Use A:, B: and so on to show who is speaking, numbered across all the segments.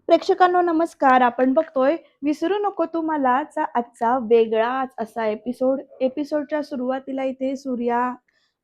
A: प्रेक्षकांनो नमस्कार. आपण बघतोय विसरू नको तू मलाचा आजचा वेगळाच असा एपिसोडच्या सुरुवातीला इथे सूर्या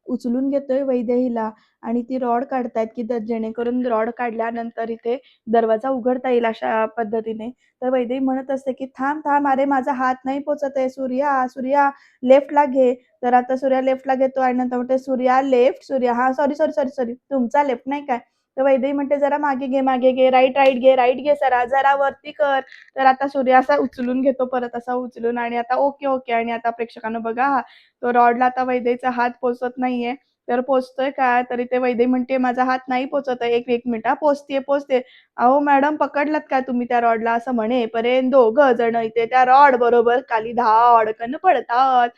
A: उचलून घेतोय वैदेहीला आणि ती रॉड काढतायत की जेणेकरून रॉड काढल्यानंतर इथे दरवाजा उघडता येईल अशा पद्धतीने. तर वैदेही म्हणत असते की थांब थांब, अरे माझा हात नाही पोचत आहे, सूर्या सूर्या लेफ्टला घे. तर आता सूर्या लेफ्टला घेतो आणि नंतर म्हणते सूर्या लेफ्ट, सूर्या हा सॉरी सॉरी सॉरी सॉरी तुमचा लेफ्ट नाही काय. तर वैदेही म्हणते जरा मागे घे, राईट राईट घे, राईट घे, जरा वरती कर. तर आता सूर्य असा उचलून घेतो, परत असा उचलून आणि आता ओके ओके. आणि आता प्रेक्षकांनो बघा हा, तो रॉडला आता वैदेहीचा हात पोचत नाहीये. तर पोचतोय का, तरी ते वैदेही म्हणते माझा हात नाही पोचत आहे, एक एक मिनिट हा, पोचते पोचते. अहो मॅडम पकडलात का तुम्ही त्या रॉडला, असं म्हणेपर्यंत दोघं जण इथे त्या रॉड बरोबर खाली धाडकन पडतात.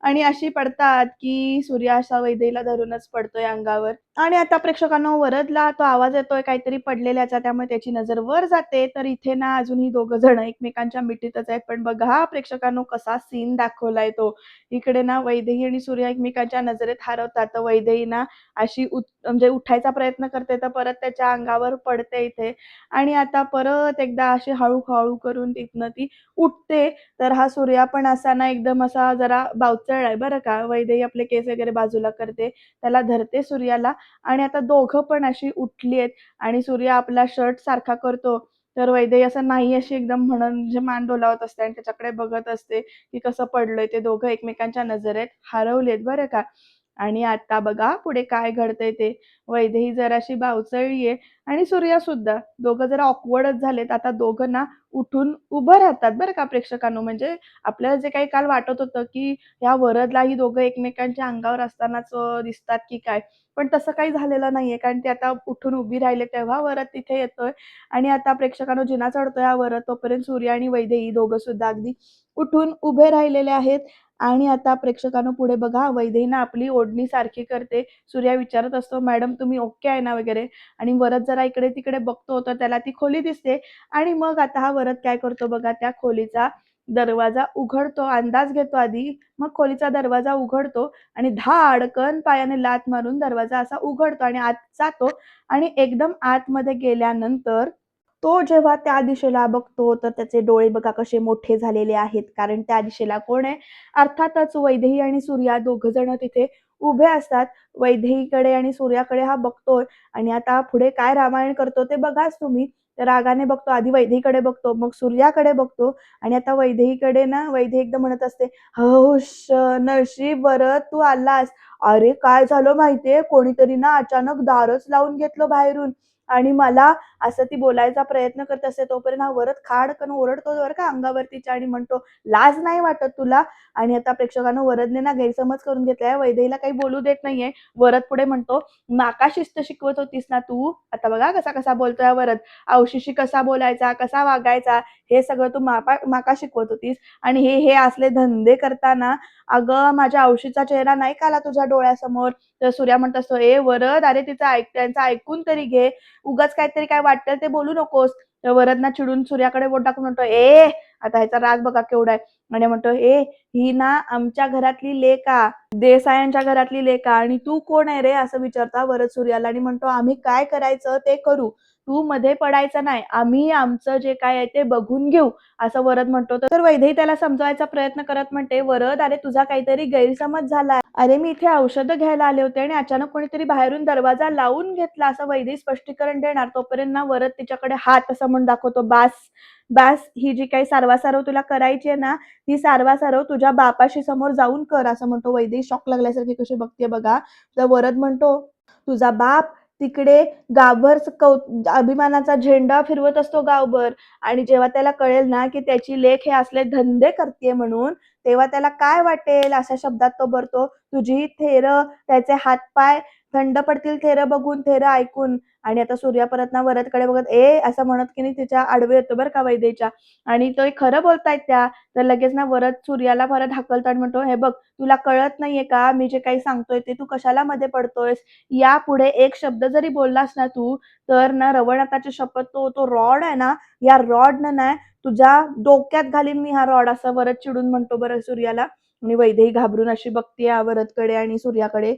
A: आणि अशी पडतात की सूर्य असा वैदेहीला धरूनच पडतोय अंगावर. आणि आता प्रेक्षकांनो वरदला तो आवाज येतोय काहीतरी पडलेल्याचा, त्यामुळे त्याची नजर वर जाते. तर इथे ना अजूनही दोघं जण एकमेकांच्या मिठीतच आहेत. पण बघा प्रेक्षकांनो कसा सीन दाखवलाय तो. इकडे ना वैदेही आणि सूर्य एकमेकांच्या नजरेत हरवतात. तर वैदेही ना अशी म्हणजे उठायचा प्रयत्न करते, तर परत त्याच्या अंगावर पडते इथे. आणि आता परत एकदा अशी हळू करून तिथनं ती उठते. तर हा सूर्या पण असा ना एकदम असा जरा बावचळलाय बरं का. वैदेही आपले केस वगैरे बाजूला करते, त्याला धरते सूर्याला. आणि आता दोघं पण अशी उठली आहेत आणि सूर्य आपला शर्ट सारखा करतो. तर वैदेही असं नाही अशी एकदम म्हणून म्हणजे मान डोलावत असते आणि त्याच्याकडे बघत असते की कसं पडलंय. ते दोघं एकमेकांच्या नजरेत हरवलेत बरं का. आणि आता बघा पुढे काय घडतंय ते. वैदेही जराशी बावचळलीये आणि सूर्या सुद्धा. दोघं जरा ऑकवर्डच झालेत. आता दोघं ना उठून उभं राहतात बरं का प्रेक्षकांनो. म्हणजे आपल्याला जे काही काल वाटत होतं की ह्या वरदला ही दोघं एकमेकांच्या अंगावर असतानाच दिसतात की काय. पण तसं काही झालेलं नाहीये, कारण ती आता उठून उभी राहिले तेव्हा वरद तिथे येतोय. आणि आता प्रेक्षकांनो जिना चढतोय हा वरद, तोपर्यंत सूर्य आणि वैदेही दोघं सुद्धा अगदी उठून उभे राहिलेले आहेत. आणि आता प्रेक्षकांनो पुढे बघा वैदेही ना आपली ओढणी सारखी करते. सूर्या विचारत असतो, "मॅडम तुम्ही ओके आहे ना?" वगैरे. आणि वरद जरा इकडे-तिकडे बघतो, तर त्याला ती खोली दिसते. आणि मग आता हा वरद काय करतो बघा, त्या खोलीचा दरवाजा उघडतो, अंदाज घेतो आधी, मग खोलीचा दरवाजा उघडतो आणि धाडकन पायाने लाथ मारून दरवाजा असा उघडतो आणि आत जातो. आणि एकदम आतमध्ये गेल्यानंतर तो जेव्हा त्या दिशेला बघतो, तर त्याचे डोळे बघा कसे मोठे झालेले आहेत. कारण त्या दिशेला कोण आहे? अर्थातच वैदेही आणि सूर्या दोघं जण तिथे उभे असतात. वैदेहीकडे आणि सूर्याकडे हा बघतोय आणि आता पुढे काय रामायण करतो ते बघाच तुम्ही. रागाने बघतो, आधी वैदेहीकडे बघतो, मग सूर्याकडे बघतो. आणि आता वैदेहीकडे ना वैदेही एकदम म्हणत असते, "हौश, नशीब बरं तू आलास." अरे काय झालं माहितीये, कोणीतरी ना अचानक दारच लावून घेतलं बाहेरून. आणि मला असं ती बोलायचा प्रयत्न करत असते, तोपर्यंत हा वरद खाडकन ओरडतो बरं का अंगावर तिच्या आणि म्हणतो, "लाज नाही वाटत तुला?" आणि आता प्रेक्षकांनो वरदने ना गैरसमज करून घेतलाय, वैदेहीला काही बोलू देत नाहीये. वरद पुढे म्हणतो, "माका शिस्त शिकवत होतीस ना तू?" आता बघा कसा कसा बोलतोय हा वरद. "औशीशी कसा बोलायचा, कसा वागायचा, हे सगळं तू माका शिकवत होतीस. आणि हे हे असले धंदे करताना अगं माझ्या औशीचा चेहरा नाही का आला तुझ्या डोळ्यासमोर?" तर सूर्या म्हणत असतो, "ए वरद, अरे त्यांचं ऐकून तरी घे. उगाच काहीतरी काय वाटेल ते बोलू नकोस." तर वरद ना चिडून सूर्याकडे बोट टाकून म्हणतो, "ए." आता ह्याचा राग बघा केवढा आहे. आणि म्हणतो, "ए, ही ना आमच्या घरातली लेक आ, देसायांच्या घरातली लेक आ आणि तू कोण आहे रे?" असं विचारतो वरद सूर्याला. आणि म्हणतो, "आम्ही काय करायचं ते करू. तू मध्ये पडायचं नाही. आम्ही आमचं जे काय आहे ते बघून घेऊ." असं वरद म्हणतो. तर वैदेही त्याला समजवायचा प्रयत्न करत म्हणते, "वरद, अरे तुझा काहीतरी गैरसमज झालाय. अरे मी इथे औषधं घ्यायला आले होते आणि अचानक कोणीतरी बाहेरून दरवाजा लावून घेतला." असं वैदेही स्पष्टीकरण देणार. तोपर्यंत ना वरद तिच्याकडे हात असा म्हणून दाखवतो, "बास, बास. ही जी काही सारवासारव तुला करायची आहे ना, ती सारवासारव तुझ्या बापाशी समोर जाऊन कर." असं म्हणतो. वैदेही शॉक लागल्यासारखी कशी बघते बघा. तर वरद म्हणतो, "तुझा बाप तिकडे गावभर अभिमानाचा झेंडा फिरवत असतो गावभर. आणि जेव्हा त्याला कळेल ना की त्याची लेक हे असले धंदे करते म्हणून, तेव्हा त्याला काय वाटेल?" अशा शब्दात तो भरतो. "तुझी थेरं, त्याचे हातपाय थंड पडतील थेरं बघून, थेरं ऐकून." आणि आता सूर्या परत ना वरदकडे बघत, "ए." असं म्हणत की नाही तिच्या आडवे येतो बरं का वैदेहीच्या. आणि ते खरं बोलतायत त्या. तर लगेच ना वरद सूर्याला परत हाकलतो आणि म्हणतो, "हे बघ, तुला कळत नाहीये का मी जे काही सांगतोय ते? तू कशाला मध्ये पडतोयस? यापुढे एक शब्द जरी बोललास ना तू, तर ना रवनाथाची शपथ, तो रॉड आहे ना, या रॉडनं ना तुझ्या डोक्यात घालीन मी हा रॉड." असं वरद चिडून म्हणतो बरं सूर्याला. आणि वैदेही घाबरून अशी बघतीये वरदकडे आणि सूर्याकडे.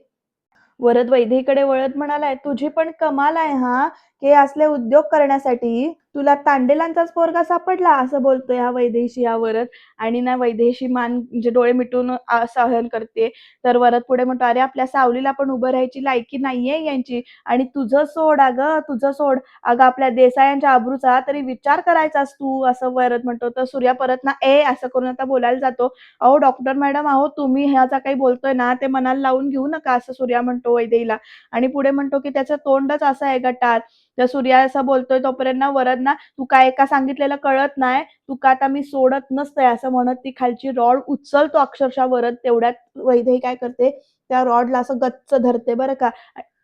A: वरद वैदेहीकडे वळत म्हणालाय, "तुझी पण कमाल आहे हां, हे असले उद्योग करण्यासाठी. तुला तांडेलांचाच पोरगा सापडला असं बोलतोय हा वैदेहीशी हा वरद. आणि ना वैदेहीशी मान म्हणजे डोळे मिटून सहन करते. तर वरद पुढे म्हणतो, "अरे आपल्या सावलीला पण उभं राहायची लायकी नाहीये यांची आणि तुझं सोड अगं, तुझं सोड. अगं आपल्या देसायांच्या अब्रूचा तरी विचार करायचास तू," असं वरद म्हणतो. तर सूर्या परत ना असं करून आता बोलायला जातो. "अहो डॉक्टर मॅडम, अहो तुम्ही ह्याचा काही बोलतोय ना ते मनाला लावून घेऊ नका," असं सूर्या म्हणतो वैदेहीला. आणि पुढे म्हणतो, की "त्याचं तोंडच असं आहे गटार." तर सूर्या असं बोलतोय तोपर्यंत ना वरद ना, "तू काय एका सांगितलेलं कळत नाही, तू का आता मी सोडत नसतंय," असं म्हणत ती खालची रॉड उचलतो अक्षरशः वरद. तेवढ्यात वैदेही काय करते, त्या रॉडला असं गच्च धरते बरं का,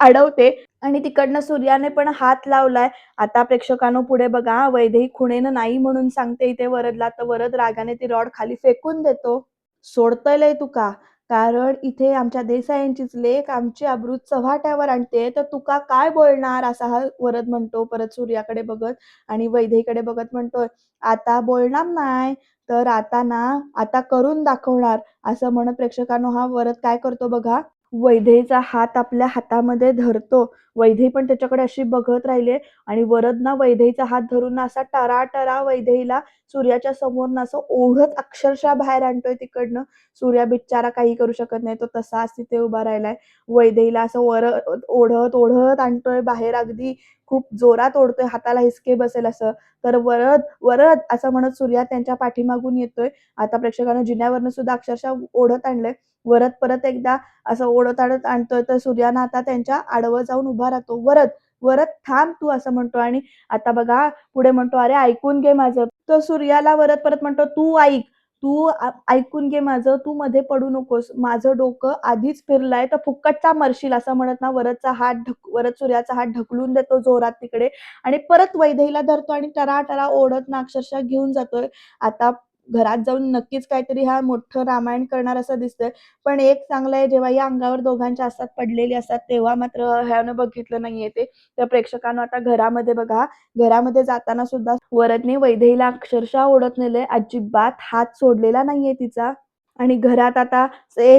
A: अडवते आणि तिकडनं सूर्याने पण हात लावलाय. आता प्रेक्षकांनो पुढे बघा हां, वैदेही खुणेनं नाही म्हणून सांगते इथे वरदला, तर वरद रागाने ती रॉड खाली फेकून देतो. "सोडतोय लय तुका, कारण इथे आमच्या देसाईंचीच लेक आमची अब्रू चव्हाट्यावर आणते, तर तुका काय बोलणार?" असा हा वरद म्हणतो परत सूर्याकडे बघत आणि वैदेहीकडे बघत म्हणतोय, "आता बोलणार नाही, तर आता ना, आता करून दाखवणार." असं म्हणत प्रेक्षकांनो हा वरद काय करतो बघा, वैदेहीचा हात आपल्या हातामध्ये धरतो. वैदेही पण त्याच्याकडे अशी बघत राहिली आणि वरद ना वैदेहीचा हात धरून ना असा टरा-टरा वैदेहीला सूर्याच्या समोरनं असं ओढत अक्षरशः बाहेर आणतोय तिकडनं. सूर्या बिचारा काही करू शकत नाही. तो तसाच तिथे उभा राहिलाय. वैदेहीला असं ओढत, ओढत आणतोय बाहेर अगदी खूप जोरात ओढतोय, हाताला हिसके बसेल असं. तर "वरद, वरद" असं म्हणत सूर्या त्यांच्या पाठीमागून येतोय. आता प्रेक्षकांनो जिन्यावरनं सुद्धा अक्षरशः ओढत आणलंय. वरद परत एकदा असं ओढत-आढत आणतोय, तर सूर्यानं आता त्यांच्या आडवं जाऊन उभा राहतो. "वरद, वरद थांब तू" असं म्हणतो आणि आता बघा पुढे म्हणतो, "अरे ऐकून घे माझं." तर सूर्याला वरद परत म्हणतो, "तू ऐक. तू ऐकून घे माझं. तू मध्ये पडू नकोस. माझं डोकं आधीच फिरलंय, तर फुकटचा मरशील." असं म्हणत ना वरद सूर्याचा हात ढकलून देतो जोरात तिकडे आणि परत वैदेहीला धरतो आणि टरा-टरा ओढत ना अक्षरशः घेऊन जातोय. आता घरात जाऊन नक्कीच काहीतरी हा मोठं रामायण करणार असं दिसतंय. पण एक चांगलं आहे जेव्हा या अंगावर दोघांच्या असतात पडलेली असतात, तेव्हा मात्र ह्यानं बघितलं नाहीये ते. तर प्रेक्षकांनो आता घरामध्ये बघा, घरामध्ये जाताना सुद्धा वरदने वैदेहीला अक्षरशः ओढत नेलंय. अजिबात हात सोडलेला नाहीये तिचा. आणि घरात आता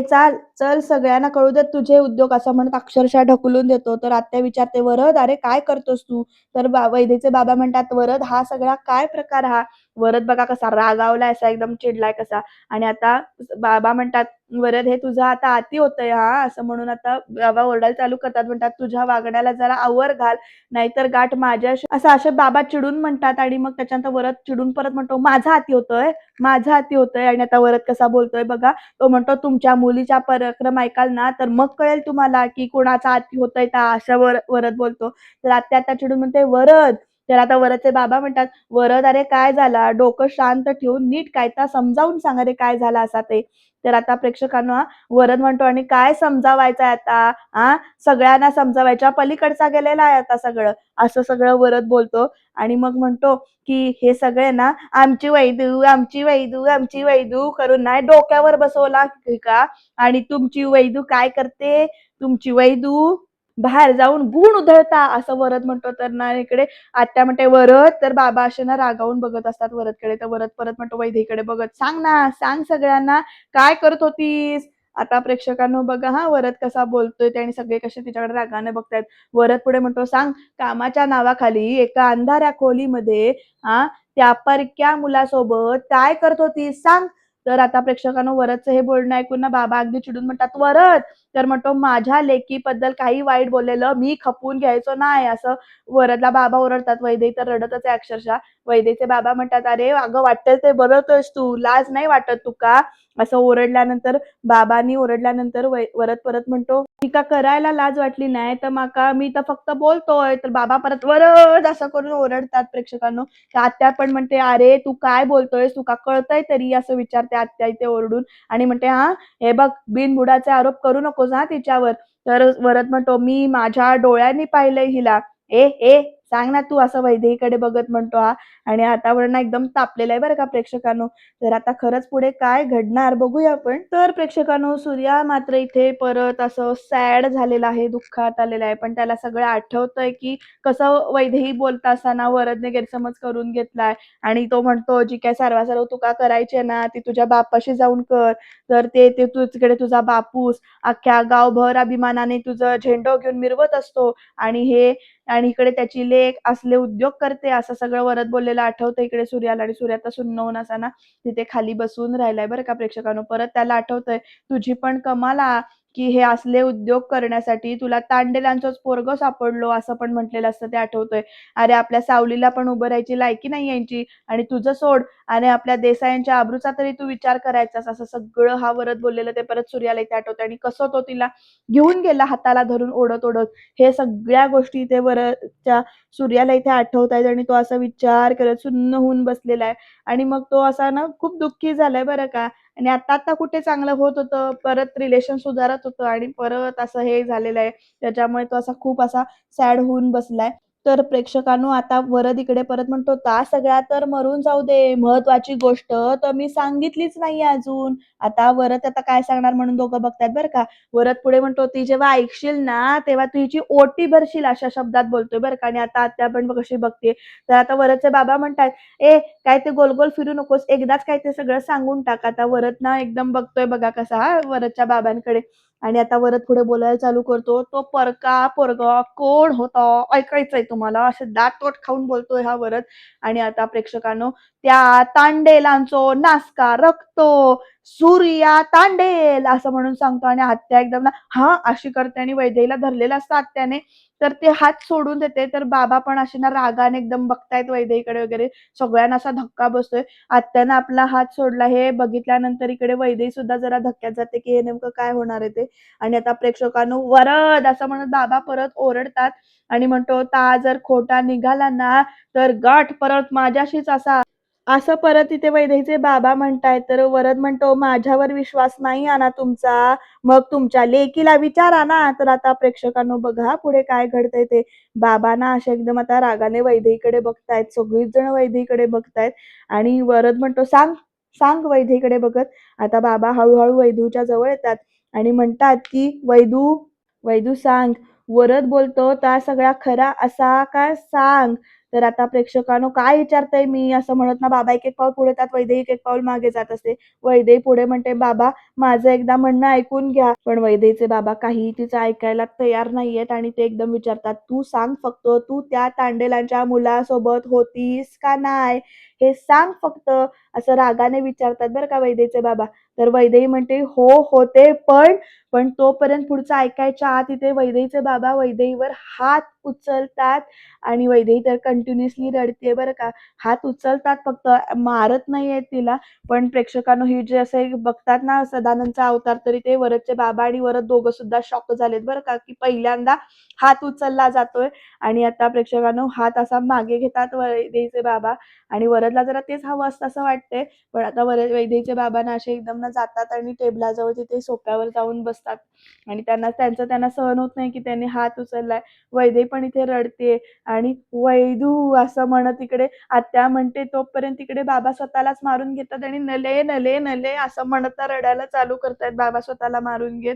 A: चाल, चल सगळ्यांना कळू देत तुझे उद्योग" असं म्हणत अक्षरशः ढकलून देतो. तर आत्या विचारते, "वरद अरे काय करतोस तू?" तर वैदेहीचे बाबा म्हणतात, "वरद हा सगळा काय प्रकार हा?" वरद बघा कसा रागावलाय असा एकदम चिडलाय कसा आणि आता बाबा म्हणतात, "वरद हे तुझं आता अति होतंय हां." असं म्हणून आता बाबा ओरडायला चालू करतात. म्हणतात, "तुझ्या वागण्याला जरा आवर घाल, नाहीतर गाठ माझ्याशी." असं असे बाबा चिडून म्हणतात आणि मग त्याच्यानंतर वरद चिडून परत म्हणतो, "माझा अति होतोय, माझा अति होतोय." आणि आता वरद कसा बोलतोय बघा. तो म्हणतो, "तुमच्या मुलीचा पराक्रम ऐकाल ना, तर मग कळेल तुम्हाला, की कोणाचा अति होतोय ता." अशा वरद बोलतो. तर आत्या आता चिडून म्हणते, "वरद." तर आता वरदचे बाबा म्हणतात, "वरद अरे काय झाला? डोकं शांत ठेवून नीट कायदा समजावून सांग अरे काय झालं असा ते." तर आता प्रेक्षकांनो वरद म्हणतो, "आणि काय समजावायचंय आता? हां, सगळ्यांना समजावायच्या पलीकडचा गेलेला आहे आता सगळं." असं सगळं वरद बोलतो आणि मग म्हणतो, की हे सगळे ना आमची वैदू, आमची वैदू, आमची वैदू करून ना डोक्यावर बसवला का आणि तुमची वैदू काय करते? तुमची वैदू बाहेर जाऊन गुण उधळता असं वरद म्हणतो. तर ना इकडे आत्या म्हणते वरद, तर बाबा असे ना रागावून बघत असतात वरदकडे. तर वरद परत म्हणतो वैदेहीकडे बघत, "सांग ना, सांग सगळ्यांना काय करत होतीस?" आता प्रेक्षकांनो बघा हां, वरद कसा बोलतोय ते आणि सगळे कसे तिच्याकडे रागाने बघतायत. वरद पुढे म्हणतो, "सांग कामाच्या नावाखाली एका अंधाऱ्या खोलीमध्ये हां, त्या परक्या मुलासोबत काय करत होतीस सांग?" तर आता प्रेक्षकांनो वरदचं हे बोलणं ऐकून ना बाबा अगदी चिडून म्हणतात, "वरद!" तर म्हणतो, "माझ्या लेकीबद्दल काही वाईट बोललेलं मी खपवून घ्यायचो नाही." असं वरदला बाबा ओरडतात. वैदेही तर रडतच आहे अक्षरशः. वैदेहीचे बाबा म्हणतात, "अरे अगं वाटेल ते बोलतोयस तू, लाज नाही वाटत तुका?" असं ओरडल्यानंतर बाबांनी ओरडल्यानंतर वरद परत म्हणतो, "तिका करायला लाज वाटली नाही तर माका मी तर फक्त बोलतोय." तर बाबा परत "वरद!" असं करून ओरडतात प्रेक्षकांनो. तर आत्या पण म्हणते, "अरे तू काय बोलतोयस? तुका कळतंय तरी?" असं विचारते आत्या इथे ओरडून आणि म्हणते, "हां, हे बघ बिनबुडाचे आरोप करू नकोस हां तिच्यावर." तर वरद म्हणतो, "मी माझ्या डोळ्यांनी पाहिलंय हिला." "ए, सांग ना तू" असं वैदेहीकडे बघत म्हणतो हा आणि वातावरण ना एकदम तापलेलं आहे बरं का प्रेक्षकांनो. तर आता खरंच पुढे काय घडणार बघूया आपण. तर प्रेक्षकांनो सूर्या मात्र इथे परत असं सॅड झालेला आहे, दुःखात आलेला आहे. पण त्याला सगळं आठवतंय, की कसं वैदेही बोलत असताना वरदने गैरसमज करून घेतलाय आणि तो म्हणतो, "जी काही सर्वासर्व तुका करायची आहे ना, ती तुझ्या बापाशी जाऊन कर." तर ते तू तिकडे तुझा बापूस अख्ख्या गावभर अभिमानाने तुझं झेंडो घेऊन मिरवत असतो आणि इकडे त्याची लेक असले उद्योग करते असं सगळं वरद बोललेलं आठवतं इकडे सूर्याला. आणि सूर्य आता सुन्न होऊन असा ना तिथे खाली बसून राहिलाय बरं का प्रेक्षकांनो. परत त्याला आठवतंय, तुझी पण कमाल की हे असले उद्योग करण्यासाठी तुला तांडेलांचंच पोरगं सापडलो असं पण म्हटलेलं असतं ते आठवतंय. अरे आपल्या सावलीला पण उभं राहायची लायकी नाही यांची आणि तुझं सोड आणि आपल्या देसायांच्या आबरूचा तरी तू विचार करायचास, असं सगळं हा वरद बोललेलं ते परत सूर्याला इथे आठवतं. आणि कसं तो तिला घेऊन गेला हाताला धरून ओढत ओढत, हे सगळ्या गोष्टी इथे वरदच्या सूर्याला इथे आठवत आहेत. आणि तो असा विचार करत सुन्न होऊन बसलेला आहे. आणि मग तो असा ना खूप दुःखी झालाय बरं का. आणि आता आता कुठे चांगलं होत होतं, परत रिलेशन सुधारत होतं आणि परत असं हे झालेलं आहे. त्याच्यामुळे तो असा खूप असा सॅड होऊन बसलाय. तर प्रेक्षकांनो आता वरद इकडे परत म्हणतो, "ता सगळ्या तर मरून जाऊ दे, महत्वाची गोष्ट तर मी सांगितलीच नाही अजून." आता वरद आता काय सांगणार म्हणून दोघं बघतायत बरं का. वरद पुढे म्हणतो, "ती जेव्हा ऐकशील ना, तेव्हा तू हिची ओटी भरशील," अशा शब्दात बोलतोय बरं का. आणि आता आत्या पण कशी बघते. तर आता वरदचे बाबा म्हणतात, "ए काय ते गोल-गोल फिरू नकोस, एकदाच काय ते सगळं सांगून टाक." आता वरद ना एकदम बघतोय बघा कसा वरदच्या बाबांकडे. आणि आता वरद पुढे बोलायला चालू करतो, "तो परका पोरगा कोण होता? ऐकायचंय तुम्हाला?" असे दात खाऊन बोलतोय हा वरद. आणि आता प्रेक्षकांनो, "त्या तांडेलांचो नासका रक्तो, सूर्या तांडेल," असं म्हणून सांगतो. आणि आत्या एकदम ना हां अशी करते आणि वैदेहीला धरलेलं असतं आत्याने. तर ते हात सोडून देते. तर बाबा पण असे ना रागाने एकदम बघतायत वैदेहीकडे वगैरे. सगळ्यांना असा धक्का बसतोय. आत्यानं आपला हात सोडला हे बघितल्यानंतर इकडे वैदेही सुद्धा जरा धक्क्यात जाते, की हे नेमकं काय होणार आहे ते. आणि आता प्रेक्षकांनो, "वरद," असं म्हणत बाबा परत ओरडतात आणि म्हणतो, "ता जर खोटा निघाला ना, तर गाठ परत माझ्याशीच असा." असं परत इथे वैदेहीचे बाबा म्हणतायत. तर वरद म्हणतो, "माझ्यावर विश्वास नाही आहे ना तुमचा? मग तुमच्या लेकीला विचारा ना." तर आता प्रेक्षकांनो बघा पुढे काय घडतंय ते. बाबा ना असे एकदम आता रागाने वैदेहीकडे बघतायत. सगळीच जण वैदेहीकडे बघतायत. आणि वरद म्हणतो, "सांग, सांग," वैदेहीकडे बघत. आता बाबा हळू वैदूच्या जवळ येतात आणि म्हणतात, की "वैदू, वैदू सांग." वरद बोलतो, "ता सगळा खरा असा का सांग." तर आता प्रेक्षकांनो काय विचारताय मी असं म्हणत ना बाबा एक-एक पाऊल पुढे जातात, वैदेही एक-एक पाऊल मागे जात असते. वैदेही पुढे म्हणते, "बाबा माझं एकदा म्हणणं ऐकून घ्या." पण वैदेहीचे बाबा काहीही तिचं ऐकायला तयार नाहीयेत आणि ते एकदम विचारतात, "तू सांग फक्त, तू त्या तांडेलांच्या मुलासोबत होतीस का नाही? हे सांग फक्त." असं रागाने विचारतात बरं का वैदेहीचे बाबा. तर वैदेही म्हणते, "हो, होते पण तोपर्यंत पुढचं ऐकायच्या आत इथे वैदेहीचे बाबा वैदेहीवर हात उचलतात आणि वैदेही तर कंटिन्युअसली रडते बरं का. हात उचलतात फक्त, मारत नाहीयेत तिला. पण प्रेक्षकांनो ही जे असे बघतात ना सदानंदचा अवतार, तरी ते वरदचे बाबा आणि वरद दोघं सुद्धा शॉक झालेत बरं का, की पहिल्यांदा हात उचलला जातोय. आणि आता प्रेक्षकांनो हात असा मागे घेतात वैदेहीचे बाबा. आणि वरदला जरा तेच हवं असतं असं वाटतंय. पण आता वैदेहीचे बाबा ना असे एकदम ना जातात आणि टेबलाजवळ तिथे सोफ्यावर जाऊन बसतात. आणि त्यांना सहन होत नाही, की त्यांनी हात उचललाय. वैदेही पण इथे रडते. आणि "वैदू" असं म्हणत इकडे आत्या म्हणते, तोपर्यंत तिकडे बाबा स्वतःलाच मारून घेतात आणि "नले, नले, नले" असं म्हणत रडायला चालू करतायत बाबा स्वतःला मारून घेत.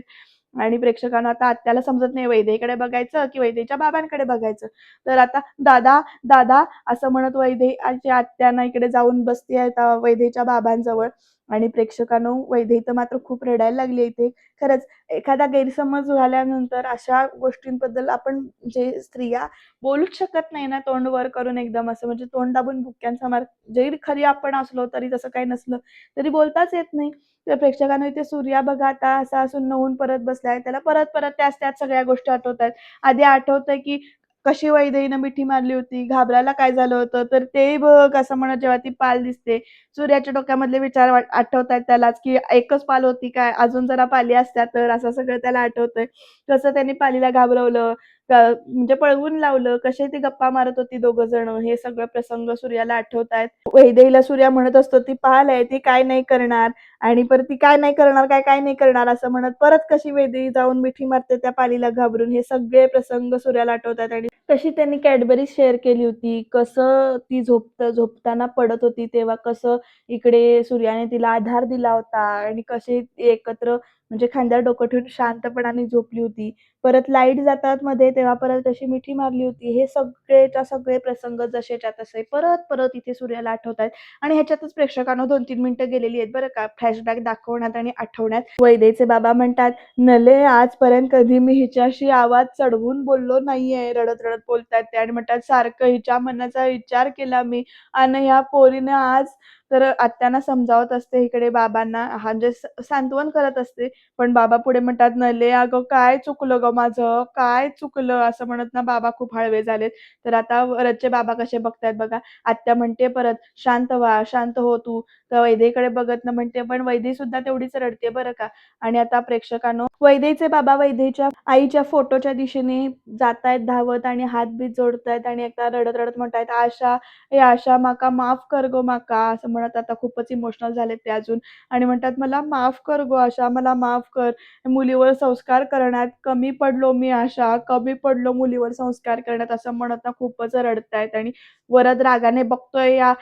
A: आणि प्रेक्षकांना आता आत्याला समजत नाही वैदेहीकडे बघायचं की वैदेहीच्या बाबांकडे बघायचं. तर आता "दादा, दादा" असं म्हणत वैदेहीची आत्या ना इकडे जाऊन बसतीये आता वैदेहीच्या बाबांजवळ. आणि प्रेक्षकांनो वैदेही तर मात्र खूप रडायला लागली इथे. खरंच एखादा गैरसमज झाल्यानंतर अशा गोष्टींबद्दल आपण जे स्त्रिया बोलूच शकत नाही ना तोंड वर करून एकदम असं म्हणजे तोंड दाबून बुक्क्यांचा मार, जरी खरी आपण असलो तरी तसं काही नसलं तरी बोलताच येत नाही. तर प्रेक्षकांनो इथे सूर्या बघा आता असा सुन्न होऊन परत बसलाय. त्याला परत त्याच सगळ्या गोष्टी आठवतायत. आधी आठवतंय की कशी वैदेहीनं मिठी मारली होती, घाबरायला काय झालं होतं, तर ते बघ असं म्हणत जेव्हा ती पाल दिसते. सूर्याच्या डोक्यामधले विचार आठवतायत त्यालाच, की एकच पाल होती काय? अजून जरा पाली असत्या तर, असं सगळं त्याला आठवतंय. कसं त्यांनी पालीला घाबरवलं, म्हणजे पळवून लावलं, कसे ते गप्पा मारत होती दोघं जण, हे सगळं प्रसंग सूर्याला आठवतायत. वैदेहीला सूर्या म्हणत असतो, "ती पाल आहे, ती काय नाही करणार." आणि परत ती "काय नाही करणार, काय नाही करणार," असं म्हणत परत कशी वैदेही जाऊन मिठी मारते त्या पालीला घाबरून. हे सगळे प्रसंग सूर्याला आठवतात. आणि कशी त्यांनी कॅडबरी शेअर केली होती, कसं ती झोपताना पडत होती, तेव्हा कसं इकडे सूर्याने तिला आधार दिला होता आणि कसे एकत्र म्हणजे खांद्यावर डोकं ठेवून शांतपणाने झोपली होती. परत लाईट जातात मध्ये तेव्हा परत अशी मिठी मारली होती. हे सगळेच्या सगळे प्रसंग जसेच्या तसे परत-परत इथे सूर्याला आठवतायत आणि ह्याच्यातच प्रेक्षकांनो 2-3 मिनिटं गेलेली आहेत बरं का. फ्लॅशबॅक दाखवण्यात आणि आठवण्यात. वैदेचे बाबा म्हणतात, "नले आजपर्यंत कधी मी हिच्याशी आवाज चढवून बोललो नाहीये." रडत-रडत बोलतायत ते आणि म्हणतात, "सारखं हिच्या मनाचा विचार केला मी आणि ह्या पोरीने आज" तर आत्यांना समजावत असते इकडे बाबांना म्हणजे सांत्वन करत असते. पण बाबा पुढे म्हणतात, "नले अगं काय चुकलं गं माझं? काय चुकलं?" असं म्हणत ना बाबा खूप हळवे झालेत. तर आता वरचे बाबा कसे बघतायत बघा. आत्या म्हणते परत, "शांत व्हा, शांत हो तू." तर वैदेहीकडे बघत ना म्हणते, पण वैदेही सुद्धा तेवढीच रडते बरं का. आणि आता प्रेक्षकांनो, वैदेहीचे बाबा वैदेहीच्या आईच्या फोटोच्या दिशेने जातायत धावत आणि हात-बीत जोडतायत आणि एकदा रडत-रडत म्हणतायत, "आशा, ए आशा माका माफ कर गं माका." असं म्हणत आता खूपच इमोशनल झालेत ते अजून आणि म्हणतात, "मला माफ कर गं आशा, मला माफ कर. मुलीवर संस्कार करण्यात कमी पडलो मी आशा, कमी पडलो मुलीवर संस्कार करण्यात." असं म्हणत ना खूपच रडतायत आणि वरद रागाने बघतोय या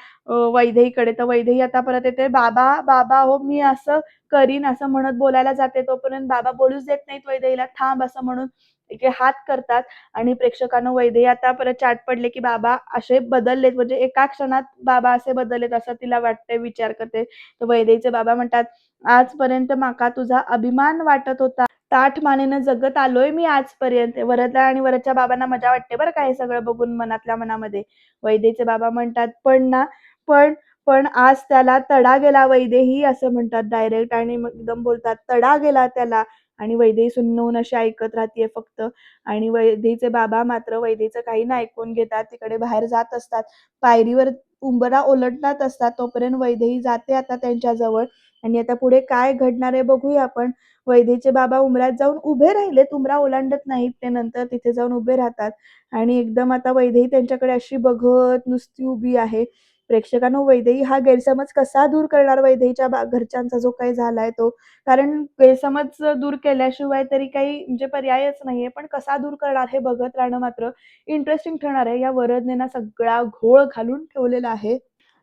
A: वैदेहीकडे. तर वैदेही आता परत येते, "बाबा, बाबा हो मी असं करीन," असं म्हणत बोलायला जाते. तोपर्यंत बाबा बोलूच देत नाहीत वैदेहीला. "थांब," असं म्हणून इकडे हात करतात आणि प्रेक्षकांनो वैदेही आता परत चाट पडले, की बाबा असे बदललेत म्हणजे एका क्षणात बाबा असे बदललेत असं तिला वाटते, विचार करते. तर वैदेहीचे बाबा म्हणतात, "आजपर्यंत माका तुझा अभिमान वाटत होता. ताठ मानेनं जगत आलोय मी आजपर्यंत." वरदला आणि वरदच्या बाबांना मजा वाटते बरं का हे सगळं बघून मनातल्या मनामध्ये. वैदेहीचे बाबा म्हणतात, "पण ना, पण पण आज त्याला तडा गेला वैदेही," असं म्हणतात डायरेक्ट आणि मग एकदम बोलतात, "तडा गेला त्याला." आणि वैदेही सुन्न होऊन अशी ऐकत राहतीये फक्त आणि वैदेहीचे बाबा मात्र वैदेहीचं काही न ऐकून घेतात. तिकडे बाहेर जात असतात. पायरीवर उंबरा ओलांडत असतात. तोपर्यंत वैदेही जाते आता त्यांच्याजवळ आणि आता पुढे काय घडणार आहे बघूया आपण. वैदेहीचे बाबा उंबऱ्यात जाऊन उभे राहिलेत. उंबरा ओलांडत नाहीत. ते नंतर तिथे जाऊन उभे राहतात आणि एकदम आता वैदेही त्यांच्याकडे अशी बघत नुसती उभी आहे. प्रेक्षकांनो वैदेही हा गैरसमज कसा दूर करणार वैदेहीच्या घरच्यांचा जो काही झालाय तो. कारण गैरसमज दूर केल्याशिवाय तरी काही म्हणजे पर्यायच नाहीये. पण कसा दूर करणार हे बघत राहणं मात्र इंटरेस्टिंग ठरणार आहे. या वरदने ना सगळा घोळ घालून ठेवलेला आहे.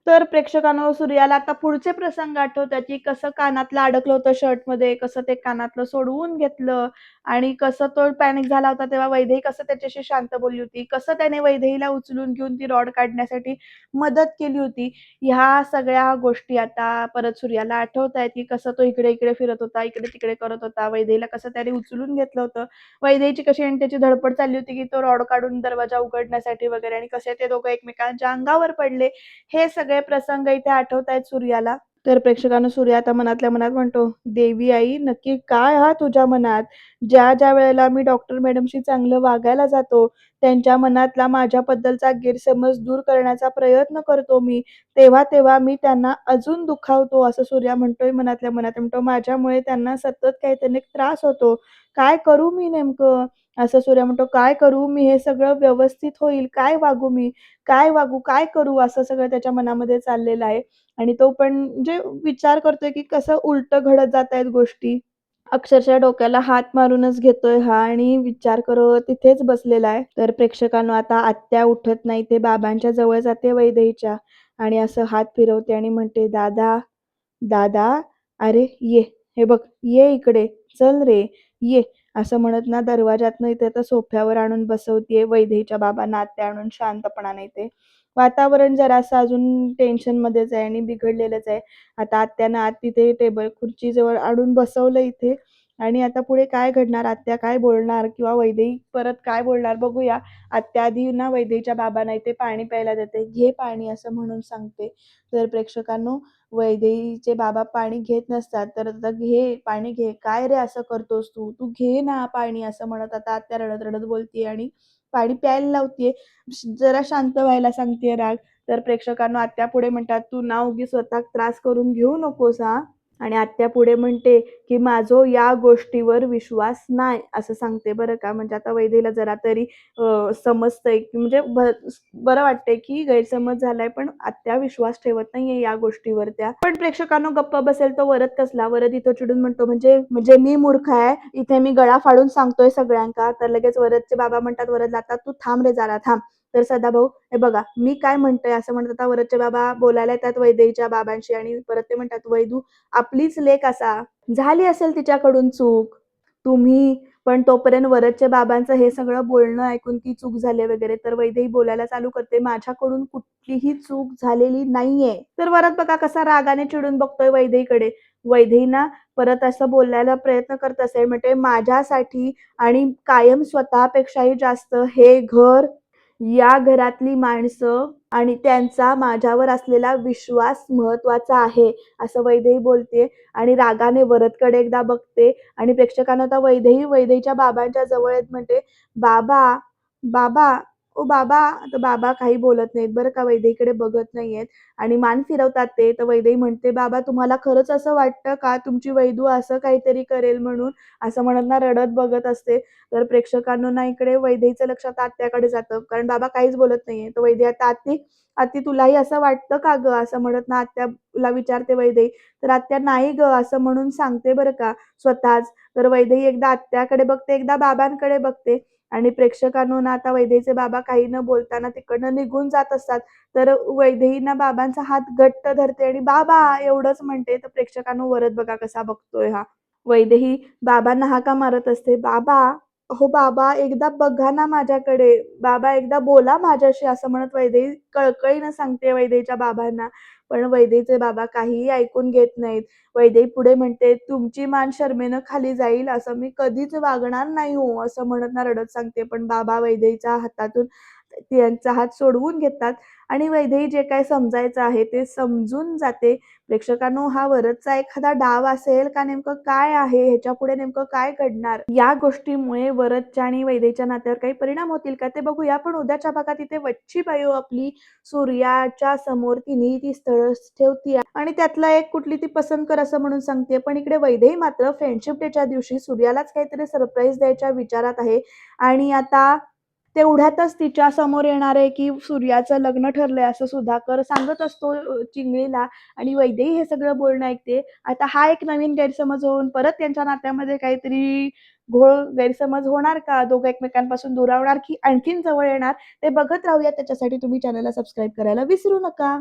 A: तर प्रेक्षकांनो सूर्याला आता पुढचे प्रसंग आठवतात, की कसं कानातलं अडकलं होतं शर्टमध्ये, कसं ते कानातलं सोडवून घेतलं आणि कसं तो पॅनिक झाला होता तेव्हा वैदेही कसं त्याच्याशी शांत बोलली होती. कसं त्याने वैदेहीला उचलून घेऊन ती रॉड काढण्यासाठी मदत केली होती. ह्या सगळ्या गोष्टी आता परत सूर्याला आठवतायत, की कसं तो इकडे-इकडे फिरत होता, इकडे-तिकडे करत होता. वैदेहीला कसं त्याने उचलून घेतलं होतं. वैदेहीची कशी आणि त्याची धडपड चालली होती, की तो रॉड काढून दरवाजा उघडण्यासाठी वगैरे आणि कसे ते दोघं एकमेकांच्या अंगावर पडले. हे सगळे प्रसंग इथे आठवतायत सूर्याला. तर प्रेक्षकांनो सूर्य आता मनातल्या मनात म्हणतो, "देवी आई नक्की काय हा तुझ्या मनात? ज्या वेळेला मी डॉक्टर मॅडमशी चांगलं वागायला जातो, त्यांच्या मनातला माझ्याबद्दलचा गैरसमज दूर करण्याचा प्रयत्न करतो मी, तेव्हा मी त्यांना अजून दुखावतो." असं सूर्या म्हणतोय मनातल्या मनात. म्हणतो, "माझ्यामुळे त्यांना सतत काहीतरी त्रास होतो. काय करू मी नेमकं?" असं सूर्या म्हणतो, "काय करू मी? हे सगळं व्यवस्थित होईल. काय वागू मी? काय वागू? काय करू?" असं सगळं त्याच्या मनामध्ये चाललेलं आहे. आणि तो पण म्हणजे विचार करतोय, की कसं उलटं घडत जातायत गोष्टी. अक्षरशः डोक्याला हात मारूनच घेतोय हा आणि विचार करत तिथेच बसलेला आहे. तर प्रेक्षकांनो आता आत्या उठत नाही. ते बाबांच्या जवळ जाते वैदेहीच्या आणि असं हात फिरवते आणि म्हणते, "दादा, दादा, अरे ये. हे बघ, ये इकडे. चल रे, ये." असं म्हणत ना दरवाजातनं इथे तर सोफ्यावर आणून बसवतीये. वैदेहीच्या बाबांना आत्या आणून शांतपणाने इथे. वातावरण जरासं अजून टेन्शनमध्येच आहे आणि बिघडलेलंच आहे. आता आत्यानं आत तिथे टेबल खुर्चीजवळ आणून बसवलं इथे आणि आता पुढे काय घडणार? आत्या काय बोलणार? किंवा वैदेही परत काय बोलणार बघूया. आत्या आधी ना वैदेहीच्या बाबांना इथे पाणी प्यायला देते. "घे पाणी" असं म्हणून सांगते. तर प्रेक्षकांनो वैदेहीचे बाबा पाणी घेत नसतात. तर आता "घे, पाणी घे. काय रे असं करतोस तू? तू घे ना पाणी." असं म्हणत आता आत्या रडत-रडत बोलतीये आणि पाणी प्यायला लावतीये. जरा शांत व्हायला सांगतेय राग. तर प्रेक्षकांनो आत्या पुढे म्हणतात, "तू ना उगीच स्वतः त्रास करून घेऊ नकोस हां." आणि आत्या पुढे म्हणते, की "माझो या गोष्टीवर विश्वास नाही." असं सांगते बरं का. म्हणजे आता वैदेहीला जरा तरी समजतंय की म्हणजे बरं वाटतंय, की गैरसमज झालाय, पण आत्या विश्वास ठेवत नाहीये या गोष्टीवर त्या. पण प्रेक्षकांनो गप्प बसेल तो वरद कसला? वरद इथं चिडून म्हणतो, "म्हणजे म्हणजे मी मूर्ख आहे. इथे मी गळा फाडून सांगतोय सगळ्यांका." तर लगेच वरदचे बाबा म्हणतात वरदला, "आता तू थांब रे जरा थांब." तर सदाभाऊ, "हे बघा मी काय म्हणतोय" असं म्हणत होता. वरदचे बाबा बोलायला येतात वैदेहीच्या बाबांशी आणि परत ते म्हणतात, "वैदू आपलीच लेक असा. झाली असेल तिच्याकडून चूक. तुम्ही" पण तोपर्यंत वरदच्या बाबांचं हे सगळं बोलणं ऐकून की चूक झाली वगैरे, तर वैदेही बोलायला चालू करते, "माझ्याकडून कुठलीही चूक झालेली नाहीये." तर वरद बघा कसा रागाने चिडून बघतोय वैदेहीकडे. वैदेही ना परत असं बोलायला प्रयत्न करत असेल, म्हणते, "माझ्यासाठी आणि कायम स्वतःपेक्षाही जास्त हे घर, या घरातली माणसं आणि त्यांचा माझ्यावर असलेला विश्वास महत्त्वाचा आहे." असं वैदेही बोलते आणि रागाने वरदकडे एकदा बघते आणि प्रेक्षकांना आता वैदेहीच्या बाबांच्या जवळ येत म्हणते, "बाबा, बाबा, ओ बाबा." तर बाबा काही बोलत नाहीत बरं का, वैदेहीकडे बघत नाहीयेत आणि मान फिरवतात ते. तर वैदेही म्हणते, "बाबा तुम्हाला खरंच असं वाटतं का तुमची वैदू असं काहीतरी करेल म्हणून?" असं म्हणत ना रडत बघत असते. तर प्रेक्षकांनो ना इकडे वैदेहीचं लक्ष आता आत्याकडे जातं. कारण बाबा काहीच बोलत नाहीये. तर वैदेही आता "आत्ती, आत्ती तुलाही असं वाटतं का गं?" असं म्हणत ना आत्याला विचारते वैदेही. तर आत्या "नाही गं" असं म्हणून सांगते बरं का स्वतःच. तर वैदेही एकदा आत्याकडे बघते, एकदा बाबांकडे बघते आणि प्रेक्षकांनो ना आता वैदेहीचे बाबा काही न बोलताना तिकडनं निघून जात असतात. तर वैदेही ना बाबांचा हात घट्ट धरते आणि "बाबा" एवढंच म्हणते. तर प्रेक्षकांनो वरद बघा कसा बघतोय हा. वैदेही बाबांना हाका मारत असते, "बाबा, अहो बाबा एकदा बघा ना माझ्याकडे. बाबा एकदा बोला माझ्याशी." असं म्हणत वैदेही कळकळीनं सांगते वैदेहीच्या बाबांना. पण वैदेहीचे बाबा काहीही ऐकून घेत नाहीत. वैदेही पुढे म्हणते, "तुमची मान शरमेनं खाली जाईल असं मी कधीच वागणार नाही हो." असं म्हणत ना रडत सांगते. पण बाबा वैदेहीच्या हातातून त्यांचा हात सोडवून घेतात आणि वैदेही जे काही समजायचं आहे ते समजून जाते. प्रेक्षकांनो हा वरदचा एखादा डाव असेल का नेमकं काय आहे? ह्याच्यापुढे नेमकं काय घडणार? या गोष्टीमुळे वरदच्या आणि वैदेहीच्या नात्यावर काही परिणाम होतील का? ते बघूया. पण उद्याच्या भागात इथे वच्ची बाई आपली सूर्याच्या समोर तिने ती स्थळं ठेवतीये आणि त्यातला एक कुठली ती पसंत कर असं म्हणून सांगते. पण इकडे वैदेही मात्र फ्रेंडशिप डेच्या दिवशी सूर्यालाच काहीतरी सरप्राईज द्यायच्या विचारात आहे आणि आता तेवढ्यातच तिच्या समोर येणार आहे, की सूर्याचं लग्न ठरलंय असं सुधाकर सांगत असतो चिंगळीला आणि वैदेही हे सगळं बोलणं ऐकते. आता हा एक नवीन गैरसमज होऊन परत त्यांच्या नात्यामध्ये काहीतरी घोळ गैरसमज होणार का? दोघं एकमेकांपासून दुरावणार की आणखीन जवळ येणार? ते बघत राहूया. त्याच्यासाठी तुम्ही चॅनलला सबस्क्राईब करायला विसरू नका.